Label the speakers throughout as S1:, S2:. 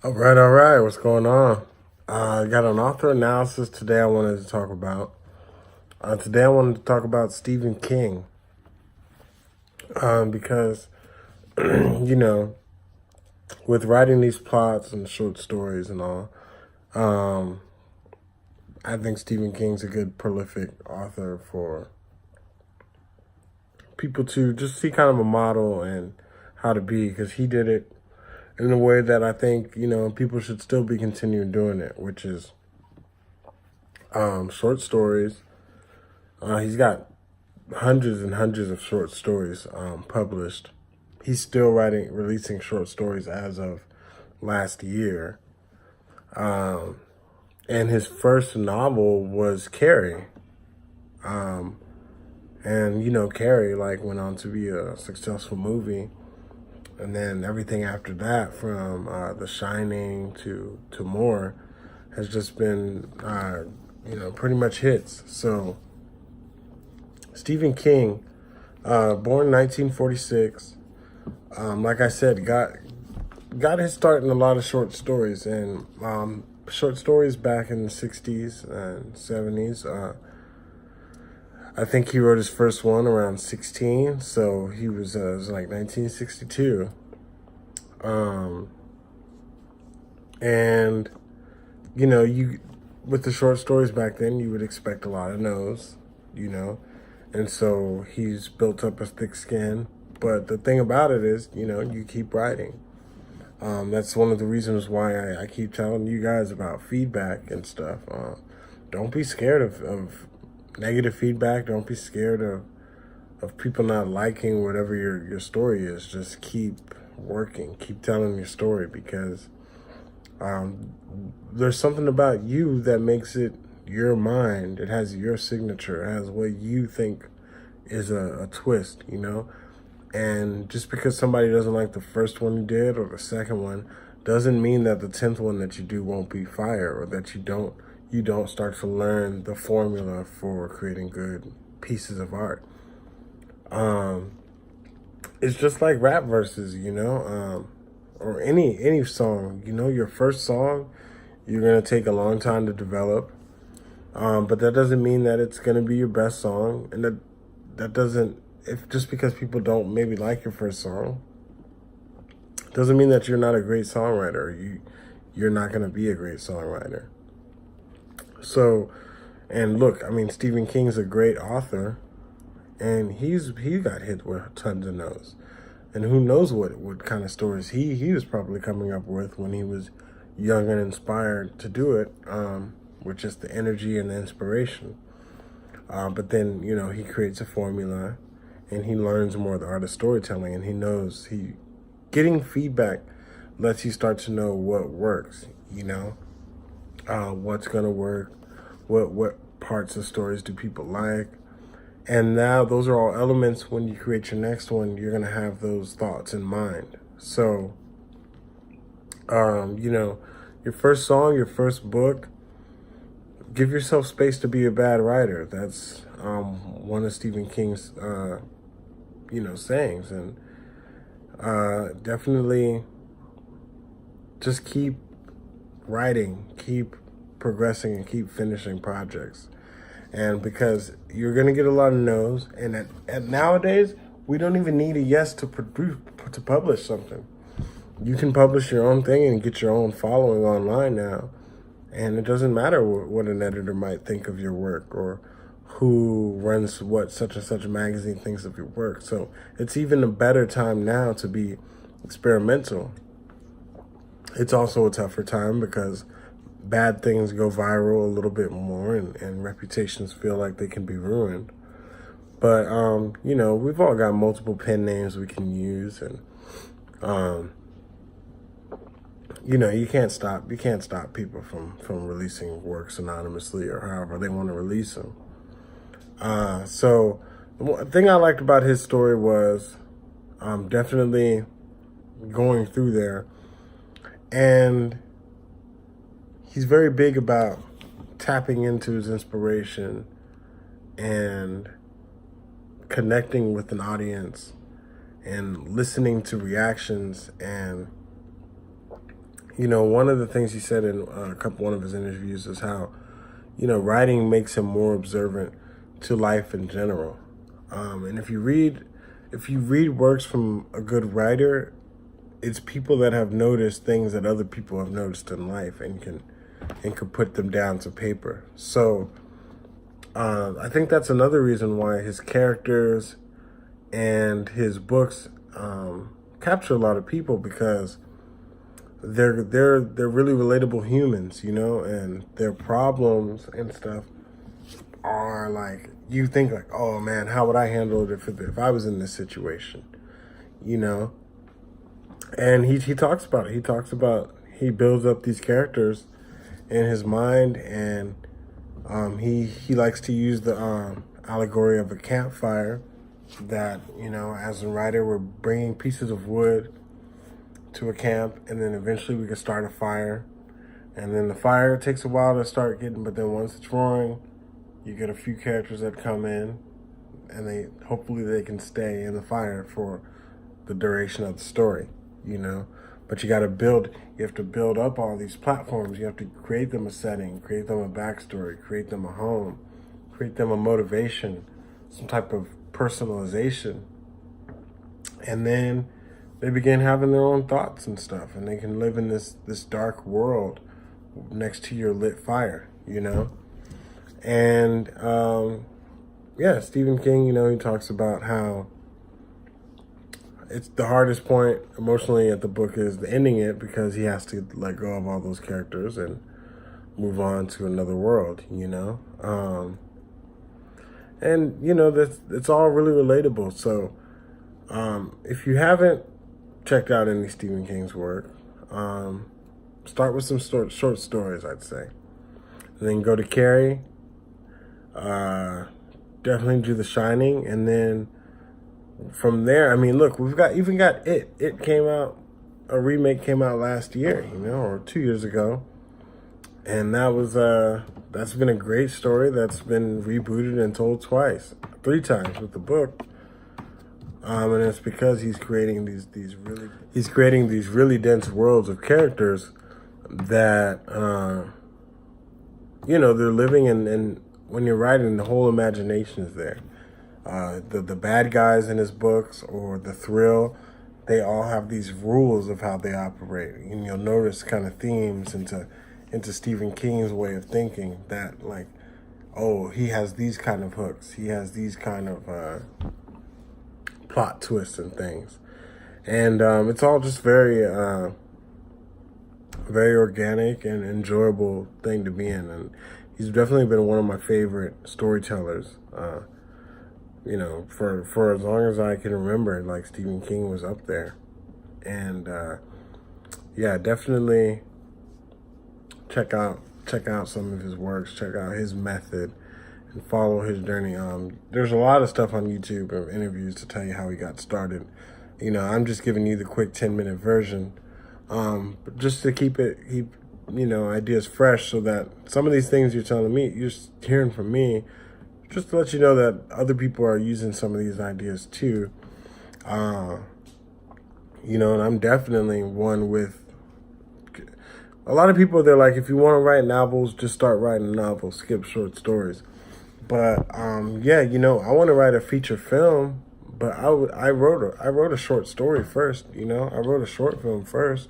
S1: All right. What's going on? I got an author analysis today I wanted to talk about. Today I wanted to talk about Stephen King because, you know, with writing these plots and short stories and all, um, I think Stephen King's a good prolific author for people to just see kind of a model and how to be, because he did it in a way that I think, people should still be continuing doing it, which is short stories. He's got hundreds and hundreds of short stories published. He's still releasing short stories as of last year. Um, and his first novel was Carrie. Um, and Carrie went on to be a successful movie. And then everything after that, from The Shining to more, has just been pretty much hits. So Stephen King, born 1946, like I said, got his start in a lot of short stories, and short stories back in the 60s and 70s. I think he wrote his first one around 16, so it was like 1962. Um, and you with the short stories back then, you would expect a lot of no's, and so he's built up a thick skin. But the thing about it is, you keep writing. That's one of the reasons why I keep telling you guys about feedback and stuff. Don't be scared of negative feedback. Don't be scared of people not liking whatever your story is. Just keep working. Keep telling your story, because there's something about you that makes it your mind. It has your signature. It has what you think is a twist, And just because somebody doesn't like the first one you did or the second one doesn't mean that the 10th one that you do won't be fire, or that you don't start to learn the formula for creating good pieces of art. Um, it's just like rap verses, or any song. Your first song, you're gonna take a long time to develop, but that doesn't mean that it's gonna be your best song, and that doesn't. If just because people don't maybe like your first song, doesn't mean that you're not a great songwriter. You're not gonna be a great songwriter. So, and look, I mean, Stephen King's a great author, and he got hit with tons of no's, and who knows what kind of stories he was probably coming up with when he was young and inspired to do it, with just the energy and the inspiration. But then he creates a formula, and he learns more of the art of storytelling, and he knows he getting feedback lets you start to know what works. What's gonna work, what parts of stories do people like. And now those are all elements. When you create your next one, you're gonna have those thoughts in mind. So, your first song, your first book, give yourself space to be a bad writer. That's one of Stephen King's, sayings. And definitely just keep writing, keep progressing, and keep finishing projects. And because you're gonna get a lot of no's, and at nowadays we don't even need a yes to publish something. You can publish your own thing and get your own following online now, and it doesn't matter what an editor might think of your work, or who runs what such and such a magazine thinks of your work. So it's even a better time now to be experimental. It's also a tougher time because bad things go viral a little bit more, and reputations feel like they can be ruined. But, we've all got multiple pen names we can use, and, you can't stop people from releasing works anonymously or however they want to release them. So the one thing I liked about his story was definitely going through there, and he's very big about tapping into his inspiration and connecting with an audience and listening to reactions, and one of the things he said in one of his interviews is how, writing makes him more observant to life in general. And if you read works from a good writer, it's people that have noticed things that other people have noticed in life and can put them down to paper. So I think that's another reason why his characters and his books capture a lot of people, because they're really relatable humans, and their problems and stuff are like, you think like, oh man, how would I handle it if I was in this situation, And he talks about it. He builds up these characters in his mind, and he likes to use the allegory of a campfire, that, as a writer, we're bringing pieces of wood to a camp, and then eventually we can start a fire. And then the fire takes a while to start getting, but then once it's roaring, you get a few characters that come in, and hopefully they can stay in the fire for the duration of the story, But you have to build up all these platforms. You have to create them a setting, create them a backstory, create them a home, create them a motivation, some type of personalization. And then they begin having their own thoughts and stuff, and they can live in this dark world next to your lit fire, And Stephen King, he talks about how it's the hardest point emotionally at the book is ending it, because he has to let go of all those characters and move on to another world, And it's all really relatable. So if you haven't checked out any Stephen King's work, start with some short stories, I'd say. And then go to Carrie. Definitely do The Shining, and then from there, look, we've got It. It came out, a remake came out last year, or 2 years ago, and that's been a great story that's been rebooted and told three times with the book. And it's because he's creating these really dense worlds of characters that they're living in, and when you're writing, the whole imagination is there. The bad guys in his books, or the thrill, they all have these rules of how they operate, and you'll notice kind of themes into Stephen King's way of thinking, that like, oh, he has these kind of hooks, he has these kind of plot twists and things, and it's all just very organic and enjoyable thing to be in. And he's definitely been one of my favorite storytellers. For as long as I can remember, like, Stephen King was up there. And definitely check out some of his works, check out his method, and follow his journey. There's a lot of stuff on YouTube of interviews to tell you how he got started. I'm just giving you the quick 10-minute version, but just to keep ideas fresh, so that some of these things you're telling me, you're hearing from me, just to let you know that other people are using some of these ideas too. And I'm definitely one with a lot of people. They're like, if you want to write novels, just start writing novels, skip short stories. But I want to write a feature film, but I wrote a short story first. I wrote a short film first.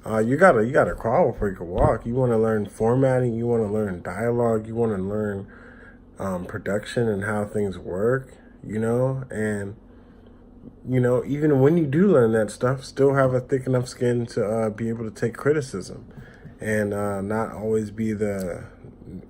S1: You gotta crawl before you can walk. You want to learn formatting. You want to learn dialogue. You want to learn production and how things work. And even when you do learn that stuff, still have a thick enough skin to be able to take criticism, and not always be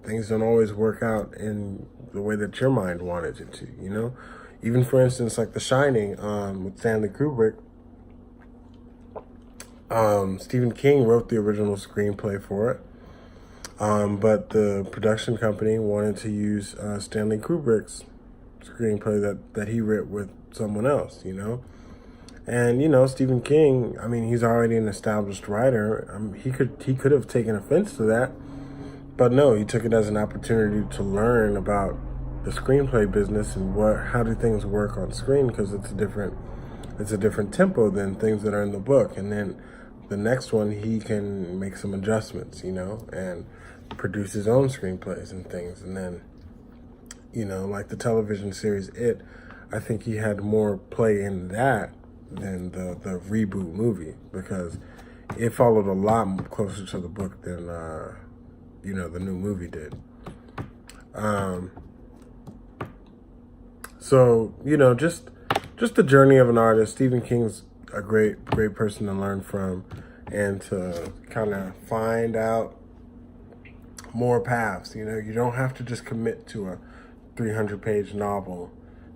S1: things don't always work out in the way that your mind wanted it to. Even for instance, like The Shining, with Stanley Kubrick. Stephen King wrote the original screenplay for it, but the production company wanted to use Stanley Kubrick's screenplay that he wrote with someone else, And Stephen King, he's already an established writer. He could have taken offense to that, but no, he took it as an opportunity to learn about the screenplay business and how do things work on screen, because it's a different tempo than things that are in the book. And then the next one, he can make some adjustments, you know, and produce his own screenplays and things. And then, you know, like the television series It, I think he had more play in that than the reboot movie, because it followed a lot closer to the book than, you know, the new movie did. So, you know, just the journey of an artist. Stephen King's a great person to learn from, and to kind of find out more paths. You know, you don't have to just commit to a 300-page novel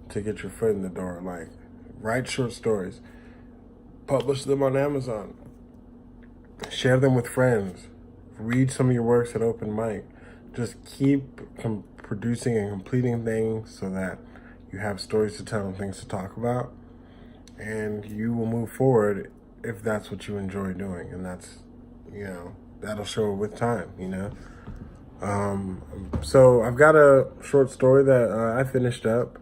S1: to get your foot in the door. Like, write short stories, publish them on Amazon, share them with friends, read some of your works at open mic. Just keep producing and completing things so that you have stories to tell and things to talk about, and you will move forward if that's what you enjoy doing. And that's, you know, that'll show with time, you know. So I've got a short story that I finished up.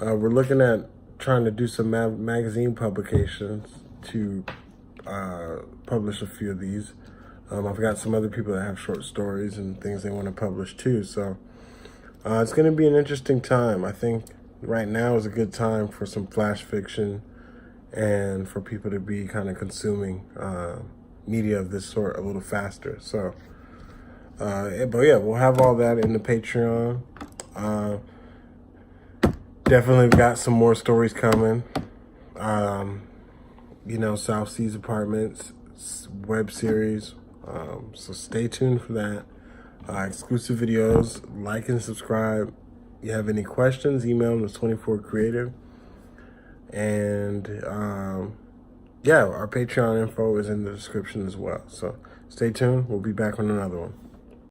S1: We're looking at trying to do some magazine publications to publish a few of these. I've got some other people that have short stories and things they want to publish too. So it's going to be an interesting time. I think right now is a good time for some flash fiction and for people to be kind of consuming media of this sort a little faster. So, but yeah, we'll have all that in the Patreon. Definitely got some more stories coming. You know, South Seas Apartments web series. So stay tuned for that. Exclusive videos. Like and subscribe. If you have any questions, email them to 24creative. And yeah, our Patreon info is in the description as well. So stay tuned. We'll be back on another one.